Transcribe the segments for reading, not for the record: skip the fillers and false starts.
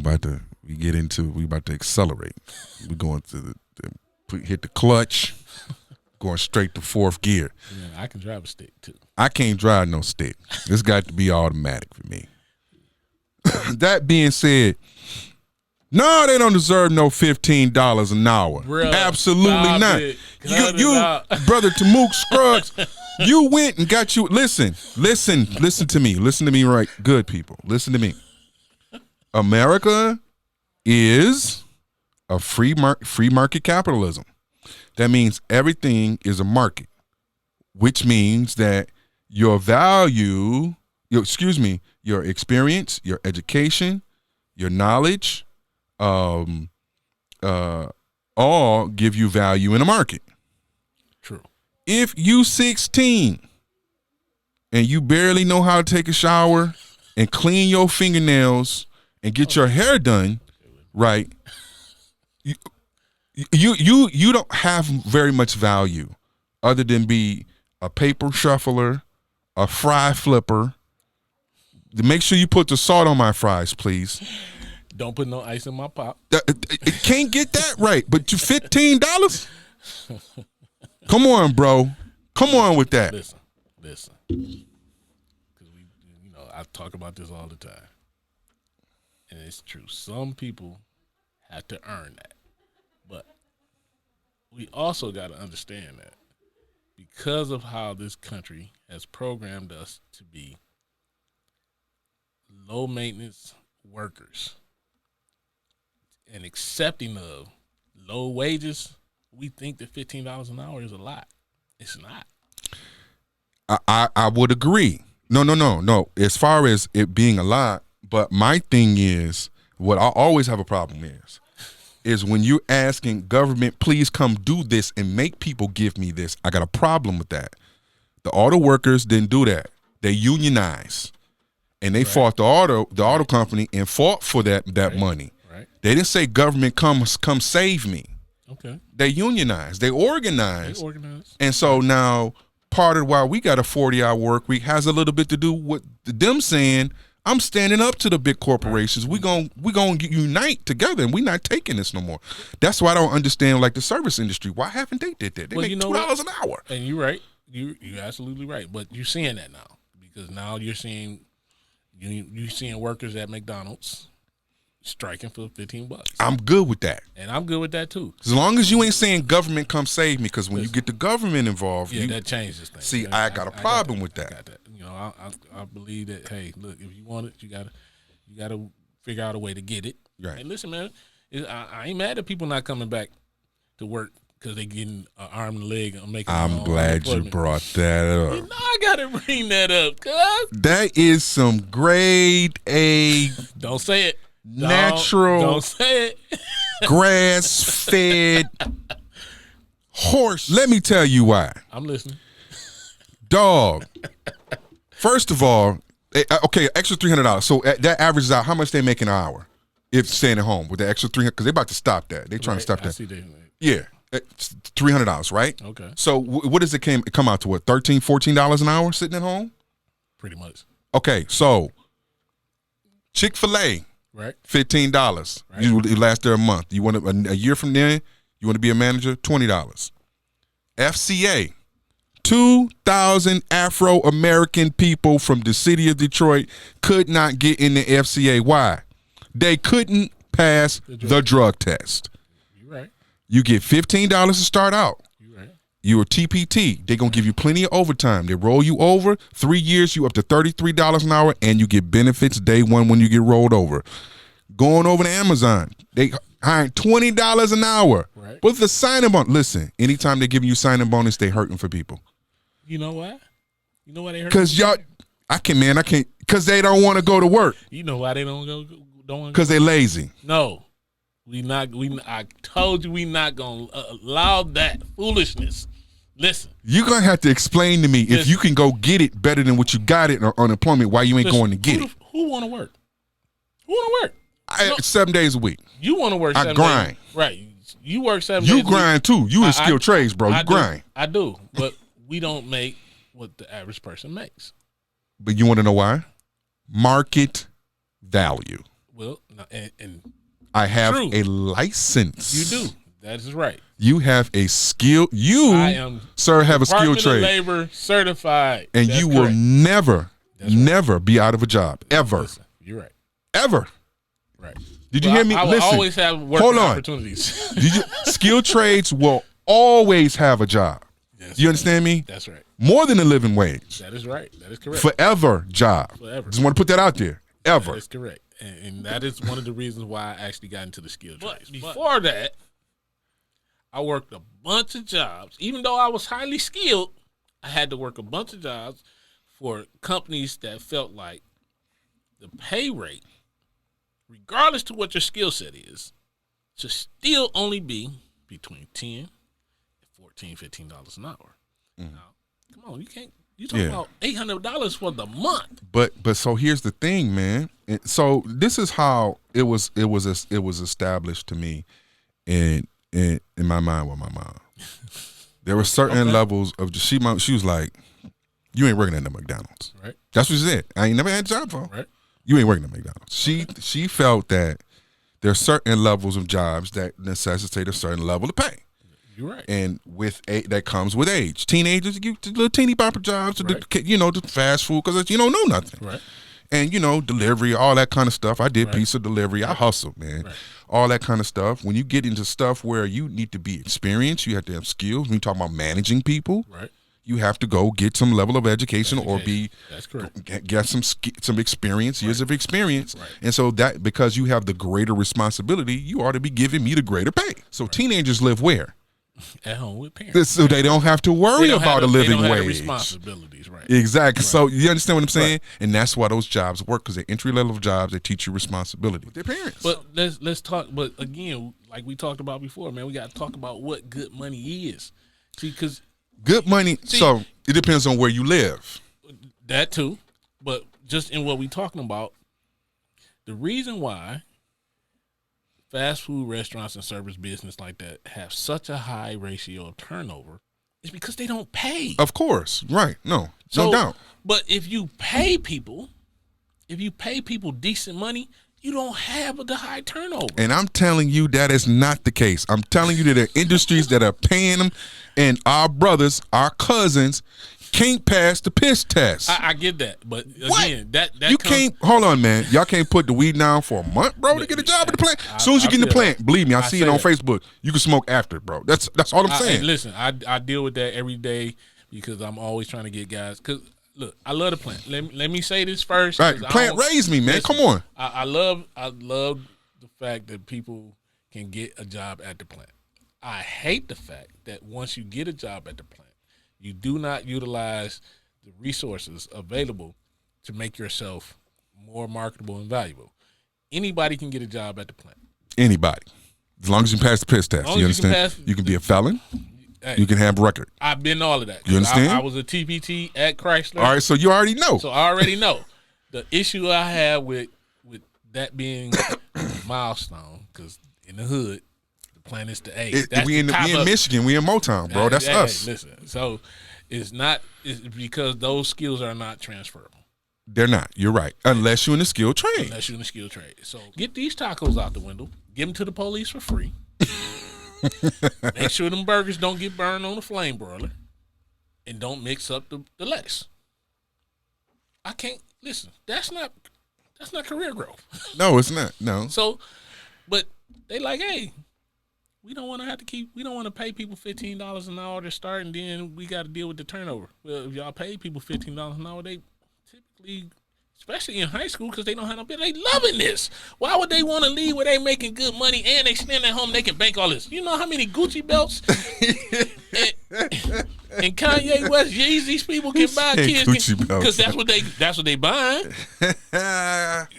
We about to accelerate. We're going to hit the clutch, going straight to fourth gear. Yeah, I can drive a stick too. I can't drive no stick. This got to be automatic for me. That being said, no, they don't deserve no $15 an hour. Bruh, absolutely not. You brother Tamuk Scruggs, you went and got you. Listen to me. Listen to me, right? Good people, listen to me. America is a free market capitalism. That means everything is a market, which means that your value, your experience, your education, your knowledge, all give you value in a market. True. If you 16 and you barely know how to take a shower and clean your fingernails and get your hair done right, you don't have very much value other than be a paper shuffler, a fry flipper. Make sure you put the salt on my fries, please. Don't put no ice in my pop. It can't get that right, but you $15? Come on, bro. Come on with that. Listen. Because I talk about this all the time. And it's true. Some people have to earn that. But we also got to understand that because of how this country has programmed us to be low maintenance workers and accepting of low wages, we think that $15 an hour is a lot. It's not. I would agree. No. As far as it being a lot, but my thing is, what I always have a problem is when you're asking government, please come do this and make people give me this. I got a problem with that. The auto workers didn't do that. They unionized, and they fought the auto company and fought for that money. Right. They didn't say government come save me. Okay. They unionized. They organized. And so now part of why we got a 40-hour work week has a little bit to do with them saying, I'm standing up to the big corporations. We gonna unite together, and we not taking this no more. That's why I don't understand like the service industry. Why haven't they did that? They make $2 an hour. And you're right. You're absolutely right. But you're seeing that now because now you're seeing workers at McDonald's striking for $15. I'm good with that, and I'm good with that too. As long as you ain't saying government come save me, because when you get the government involved, that changes things. See, I got a problem with that. I believe that. Hey, look, if you want it, you gotta figure out a way to get it. Right. And listen, man, I ain't mad at people not coming back to work because they getting an arm and leg and making. I'm glad you brought that up. I gotta bring that up, cuz that is some grade A. Don't say it. Natural. Don't say it. Grass-fed horse. Let me tell you why. I'm listening. Dog. First of all, okay, extra $300. So that averages out how much they make an hour if staying at home with the extra $300, because they're about to stop that. They're trying to stop that. I see that. Yeah, it's $300, right? Okay. So what does it come out to? What, $13, $14 an hour sitting at home? Pretty much. Okay, so Chick-fil-A, right? $15. Right. You last there a month. You want a year from there? You want to be a manager? $20. FCA. 2,000 Afro-American people from the city of Detroit could not get in the FCA. Why? They couldn't pass the drug test. You're right. You get $15 to start out. You're right. You're a TPT. They're going to give you plenty of overtime. They roll you over. 3 years, you up to $33 an hour, and you get benefits day one when you get rolled over. Going over to Amazon, they hiring $20 an hour. Right. With the signing bonus. Listen, anytime they're giving you signing bonus, they hurting for people. You know why? You know why they hurt? Because I can't. Because they don't want to go to work. You know why they don't go? Because they lazy. No, I told you we not gonna allow that foolishness. Listen, you're gonna have to explain to me if you can go get it better than what you got it on unemployment. Why you ain't going to get it? Who want to work? Who want to work? 7 days a week. You want to work? I grind. Days, right? You work 7 days. You grind too. You in skilled trades, bro. You grind. I do, but we don't make what the average person makes. But you want to know why? Market value. Well, and I have true. a license. You do. That is right. You have a skill. You, sir, have a skill trade. Labor certified. And you will never be out of a job. Ever. Listen, you're right. Ever. Right. Did you hear me? I will Listen, always have working opportunities. Skill trades will always have a job. Yes, you understand me? That's right. More than a living wage. That is right. That is correct. Forever job. Forever. Just want to put that out there. Ever. That's correct. And that is one of the reasons why I actually got into the skill trades. Before that, I worked a bunch of jobs. Even though I was highly skilled, I had to work a bunch of jobs for companies that felt like the pay rate, regardless to what your skill set is, should still only be between $10 and $14, $15 an hour. Now, come on, you talking about $800 for the month. But so here's the thing, man. So this is how it was established to me in my mind with my mom. There were certain levels of she was like, you ain't working at the McDonald's. Right. That's what she said. I ain't never had a job for. Right. You ain't working at McDonald's. She felt that there are certain levels of jobs that necessitate a certain level of pay. You're right. And that comes with age. Teenagers, you little teeny bopper jobs, the fast food because you don't know nothing. Right. And delivery, all that kind of stuff. I did pizza delivery. I hustled, man. Right. All that kind of stuff. When you get into stuff where you need to be experienced, you have to have skills. When you talk about managing people, right, you have to go get some level of education or That's correct. Get some experience, years of experience. Right. And so that because you have the greater responsibility, you ought to be giving me the greater pay. So teenagers live where? At home with parents. So they don't have to worry about a living wage. Responsibilities, right? Exactly. Right. So you understand what I'm saying? Right. And that's why those jobs work, because they're entry level jobs. They teach you responsibility with their parents. But let's talk. But again, like we talked about before, man, we got to talk about what good money is. See, because good money. So it depends on where you live. That too. But just in what we talking about, the reason why fast food restaurants and service business like that have such a high ratio of turnover is because they don't pay. Of course. Right. No doubt. But if you pay people decent money, you don't have the high turnover. And I'm telling you that is not the case. I'm telling you that there are industries that are paying them, and our brothers, our cousins, can't pass the piss test. I get that, but again, that you can't. Hold on, man. Y'all can't put the weed down for a month, bro, to get a job at the plant. As soon as you get in the plant, believe me, I see it on Facebook. You can smoke after, bro. That's all I'm saying. Listen, I deal with that every day because I'm always trying to get guys. Because look, I love the plant. Let me say this first. Right, plant raised me, man. Come on. I love the fact that people can get a job at the plant. I hate the fact that once you get a job at the plant, you do not utilize the resources available to make yourself more marketable and valuable. Anybody can get a job at the plant. Anybody. As long as you pass the piss test. You understand? You can be a felon. Hey, you can have a record. I've been all of that. You understand? I was a TPT at Chrysler. All right, so you already know. So I already know. The issue I have with that being a milestone, because in the hood, plant is the A. We in Michigan. We in Motown, bro. That's us. Listen, so it's because those skills are not transferable. They're not. You're right. Unless you're in the skilled trade. So get these tacos out the window. Give them to the police for free. Make sure them burgers don't get burned on the flame broiler, and don't mix up the lettuce. I can't listen. That's not career growth. No, it's not. No. So, but they like, hey. We don't want to pay people $15 an hour to start, and then we got to deal with the turnover. Well, if y'all pay people $15 an hour, they typically, especially in high school, because they don't have no bill, they loving this. Why would they want to leave where they making good money and they stand at home, they can bank all this? You know how many Gucci belts and Kanye West, Yeezys people can buy kids because that's what they buying.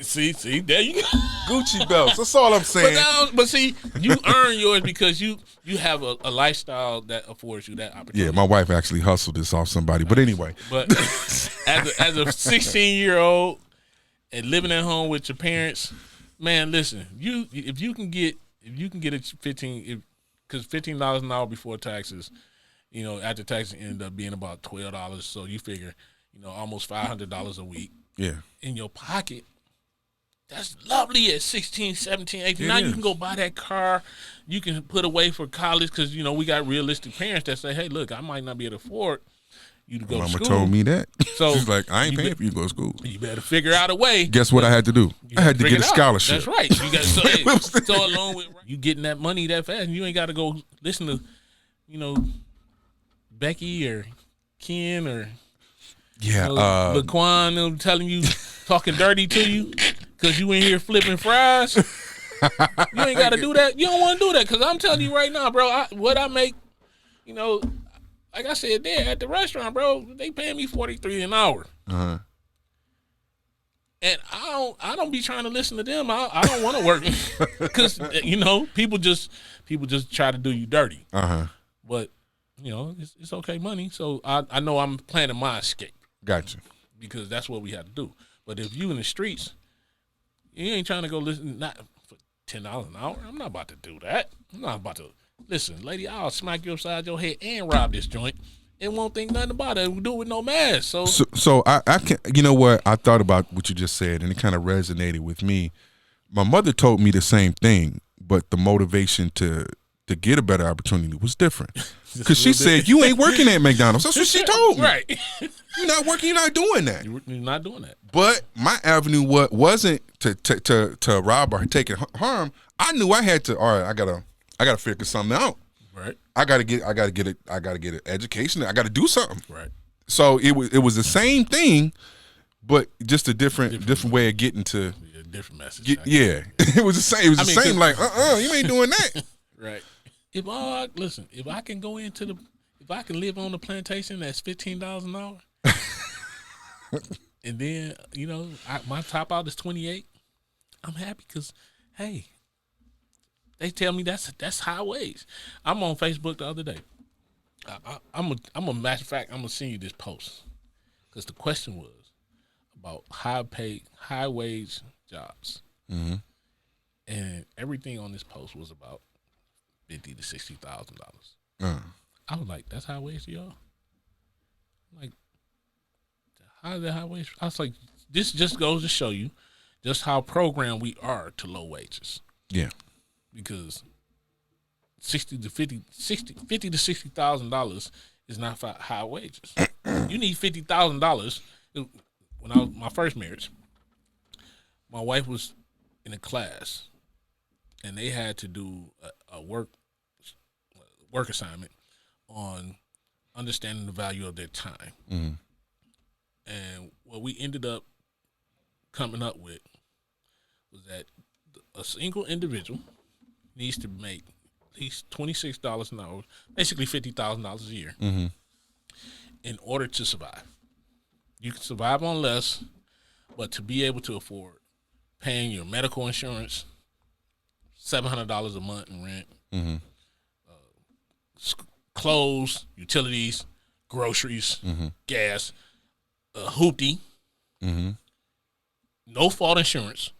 see, there you go. Gucci belts. That's all I'm saying. But see, you earn yours because you have a lifestyle that affords you that opportunity. Yeah, my wife actually hustled this off somebody. But anyway. But as a 16-year-old and living at home with your parents, man, listen, if you can get a $15 an hour before taxes. After taxes end up being about $12, so you figure, almost $500 a week. Yeah. In your pocket That's lovely at 16, 17, 18. Now you can go buy that car. You can put away for college because, you know, we got realistic parents that say, hey, look, I might not be able to afford you to go to school. Mama told me that. So she's like, I ain't paying for you to go to school. You better figure out a way. Guess what I had to do? I had to get a scholarship. That's right. You got so along with you getting that money that fast, and you ain't got to go listen to, you know, Becky or Ken or Laquan them telling you, talking dirty to you because you in here flipping fries. You ain't got to do that. You don't want to do that because I'm telling you right now, bro, what I make, you know, like I said there at the restaurant, bro, they paying me $43 an hour. Uh-huh. And I don't be trying to listen to them. I don't want to work because, you know, people just try to do you dirty. Uh-huh. But, you know, it's okay money. So I know I'm planning my escape. Gotcha. Because that's what we have to do. But if you in the streets, you ain't trying to go listen not for $10 an hour. I'm not about to do that. I'm not about to listen, lady. I'll smack you upside your head and rob this joint, and won't think nothing about it. We do it with no mask. So I can. You know what? I thought about what you just said, and it kind of resonated with me. My mother told me the same thing, but the motivation to get a better opportunity was different. Because she said, you ain't working at McDonald's. That's what she told me. Right. You're not working. You're not doing that. You're not doing that. But my avenue wasn't to rob or take harm. I knew I had to. All right, I gotta figure something out. Right. I gotta get an education. I gotta do something. Right. So it was the same thing, but just a different way of getting to a different message. It was the same. It was the same. Like you ain't doing that. Right. If I can go if I can live on the plantation that's $15 an hour, and then, you know, my top out is 28, I'm happy because, hey, they tell me that's high wage. I'm on Facebook the other day. I'm a matter of fact, I'm gonna send you this post because the question was about high wage jobs, and everything on this post was about $50,000 to $60,000. I was like, that's high wage to y'all? Like, how is that high wage? I was like, this just goes to show you just how programmed we are to low wages. Yeah. Because $50,000 to $60,000 is not for high wages. You need $50,000. When I was my first marriage, my wife was in a class, and they had to do a work assignment on understanding the value of their time. Mm-hmm. And what we ended up coming up with was that a single individual needs to make at least $26 an hour, basically $50,000 a year, in order to survive. You can survive on less, but to be able to afford paying your medical insurance, $700 a month in rent, clothes, utilities, groceries, gas, hoopty, no fault insurance,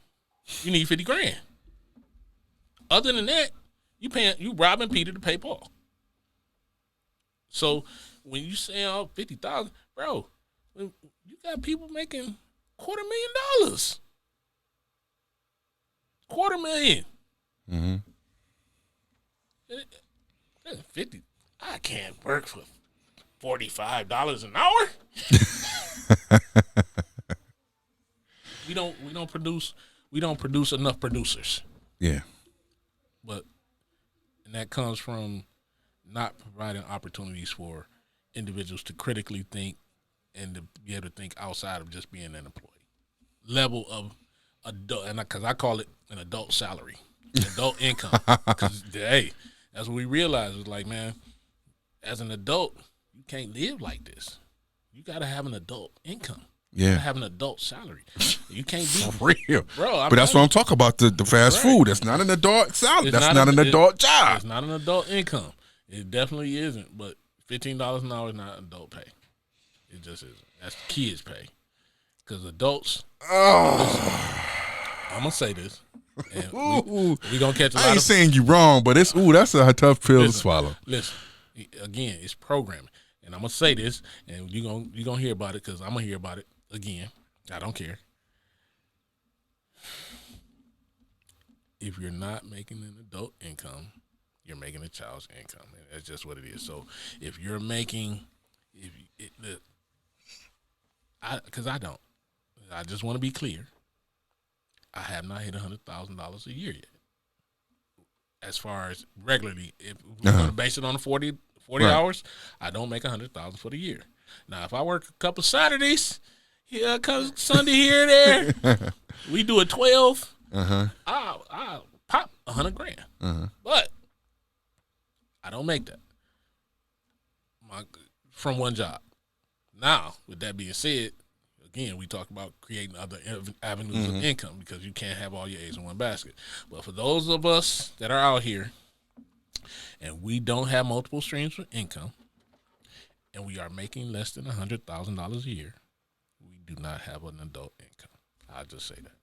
you need $50,000. Other than that, you robbing Peter to pay Paul. So when you say $50,000, bro, you got people making $250,000. $250,000. 50. I can't work for $45 an hour. We don't produce enough producers. Yeah. And that comes from not providing opportunities for individuals to critically think and to be able to think outside of just being an employee. Level of adult, and because I call it an adult salary, adult income. Because hey, that's what we realized. Was like, man, as an adult, you can't live like this. You got to have an adult income. Yeah. You gotta have an adult salary. You can't be for real, bro. But that's what I'm talking about. The fast food. That's not an adult salary. That's not an adult job. It's not an adult income. It definitely isn't. But $15 an hour is not adult pay. It just isn't. That's kids pay. Because adults. Listen, I'm gonna say this. And we gonna catch a lot. I ain't saying you wrong, but that's a tough pill to swallow. Listen, again, it's programming, and I'm gonna say this, and you gonna hear about it because I'm gonna hear about it again. I don't care. if you're not making an adult income, you're making a child's income. That's just what it is. So if you're making, because I don't, I just want to be clear. I have not hit $100,000 a year yet. As far as regularly, if we're going to base it on the 40 hours, I don't make $100,000 for the year. Now, if I work a couple Saturdays, Sunday here and there, we do a 12. I'll pop $100,000. But I don't make that from one job. Now, with that being said, again, we talk about creating other avenues of income because you can't have all your eggs in one basket. But for those of us that are out here and we don't have multiple streams of income and we are making less than $100,000 a year, we do not have an adult income. I'll just say that.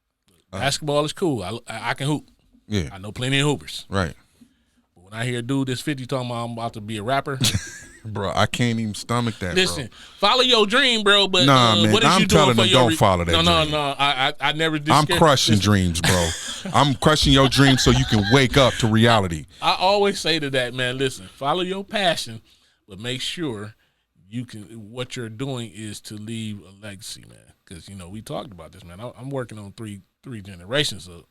Basketball is cool. I can hoop. Yeah. I know plenty of hoopers. Right. But when I hear a dude that's 50 talking about I'm about to be a rapper. Bro, I can't even stomach that. Listen, follow your dream, bro. But man, what is I'm you doing telling for them your don't follow that. No. I never. I'm crushing dreams, bro. I'm crushing your dreams so you can wake up to reality. I always say to that, man. Listen, follow your passion, but make sure you can. What you're doing is to leave a legacy, man. Because we talked about this, man. I'm working on three generations of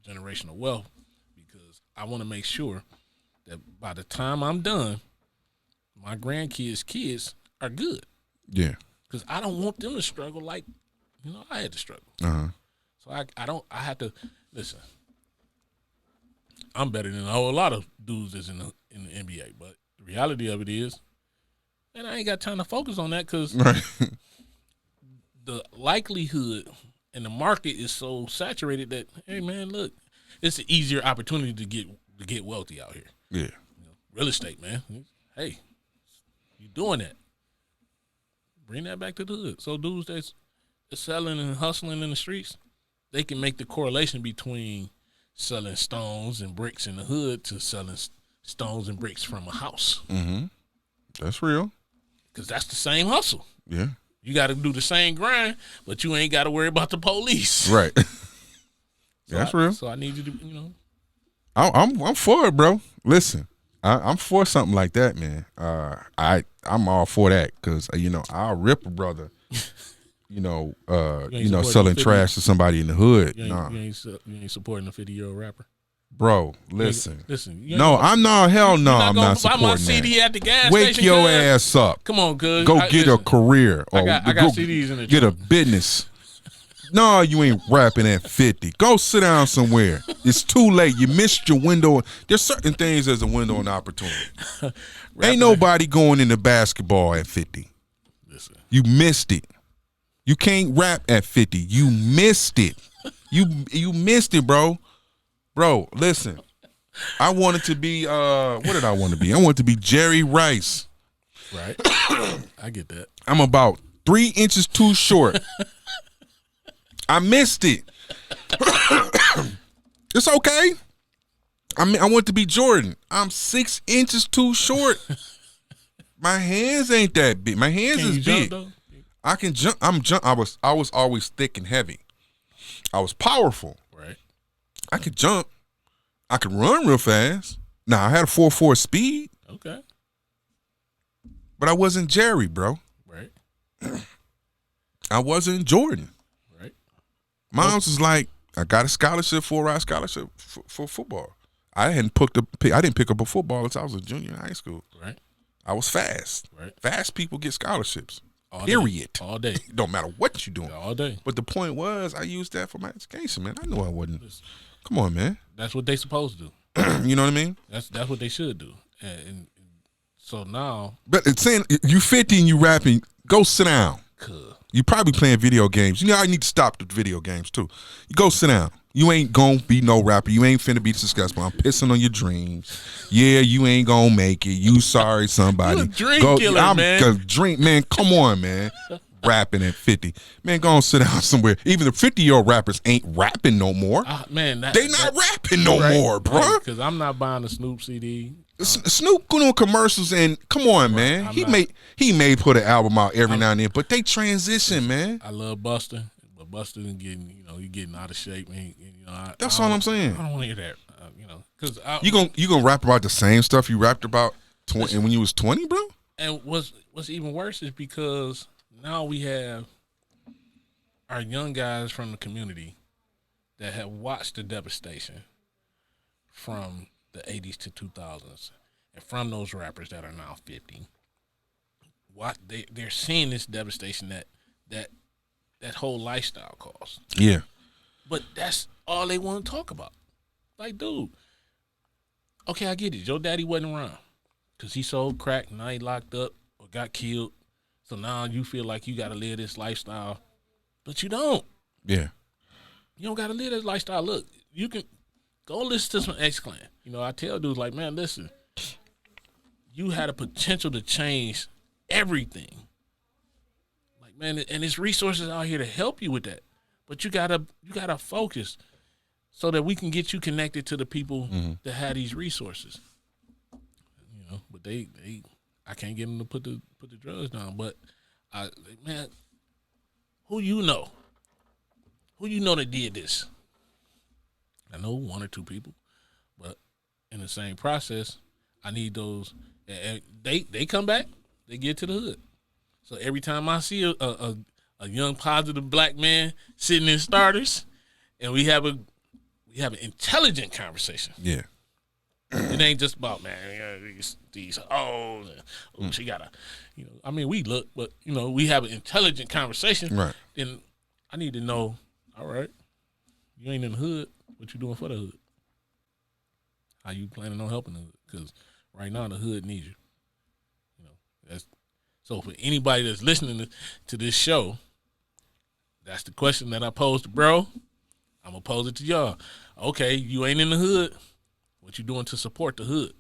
generational wealth because I want to make sure that by the time I'm done, my grandkids' kids are good. Yeah. Because I don't want them to struggle like, I had to struggle. So I have to, listen, I'm better than a whole lot of dudes that's in the NBA. But the reality of it is, man, I ain't got time to focus on that because the likelihood and the market is so saturated that, hey, man, look, it's an easier opportunity to get wealthy out here. Yeah. Real estate, man. Hey. You doing that. Bring that back to the hood. So dudes that's selling and hustling in the streets, they can make the correlation between selling stones and bricks in the hood to selling stones and bricks from a house. That's real. Because that's the same hustle. Yeah. You got to do the same grind, but you ain't got to worry about the police. Right. That's real. So I need you to, I'm for it, bro. Listen. I'm for something like that, man. I'm all for that because I'll rip a brother, selling trash to somebody in the hood. You ain't supporting a 50-year-old rapper, bro. Listen. No, I'm not. Hell no, I'm not supporting buy my CD that. At the gas Wake station, your ass up. Come on, cuz. Go get a career. I got CDs in the get a business. No, you ain't rapping at 50. Go sit down somewhere. It's too late. You missed your window. There's certain things as a window of opportunity. Ain't nobody going into basketball at 50. Listen. You missed it. You can't rap at 50. You missed it. You missed it, bro. Bro, listen. I wanted to be what did I want to be? I wanted to be Jerry Rice. Right. I get that. I'm about 3 inches too short. I missed it. It's okay. I want to be Jordan. I'm 6 inches too short. My hands ain't that big. My hands is big. I can jump. I was always thick and heavy. I was powerful. Right. I could jump. I could run real fast. Now I had a 4.4 speed. Okay. But I wasn't Jerry, bro. Right. I wasn't Jordan. Mom's was like, I got a scholarship, 4-ride scholarship for football. I didn't pick up a football until I was a junior in high school. Right. I was fast. Right. Fast people get scholarships. All period. Day. All day. Don't matter what you're doing. All day. But the point was, I used that for my education, man. I knew I wasn't. Come on, man. That's what they supposed to do. You know what I mean? That's what they should do. And so now. But it's saying you 50 and you rapping, go sit down. You probably playing video games. I need to stop the video games too. You go sit down. You ain't gonna be no rapper. You ain't finna be successful. I'm pissing on your dreams. Yeah, you ain't gonna make it. You sorry somebody. You a dream killer, man. Man, come on, man. Rapping at 50. Man, go on sit down somewhere. Even the 50-year-old rappers ain't rapping no more. Man, they not rapping no more, bro. Because I'm not buying a Snoop CD. Snoop going on commercials and come on, man. He may put an album out every now and then, but they transition, man. I love Busta, but busted and getting, you getting out of shape. And That's all I'm saying. I don't want to hear that, because you gonna rap about the same stuff you rapped about when you was 20, bro. And what's even worse is because now we have our young guys from the community that have watched the devastation from the 80s to 2000s, and from those rappers that are now 50. They're seeing this devastation that whole lifestyle caused. Yeah. But that's all they want to talk about. Like, dude, okay, I get it. Your daddy wasn't around because he sold crack, now he locked up or got killed. So now you feel like you got to live this lifestyle, but you don't. Yeah. You don't got to live this lifestyle. Look, you can go listen to some X-Clan. I tell dudes like, man, listen, you had a potential to change everything. Like, man, and there's resources out here to help you with that. But you gotta focus so that we can get you connected to the people that have these resources. But I can't get them to put the drugs down. But man, who you know that did this? I know one or two people, but in the same process, I need those. And they come back, they get to the hood. So every time I see a young positive black man sitting in starters, and we have an intelligent conversation. Yeah. It ain't just about, man, these hoes, and she gotta, we look, but we have an intelligent conversation. Right. Then I need to know, all right, you ain't in the hood, what you doing for the hood? How you planning on helping the hood? Because right now the hood needs you. So for anybody that's listening to this show, that's the question that I posed to bro. I'm gonna pose it to y'all. Okay, you ain't in the hood. What you doing to support the hood?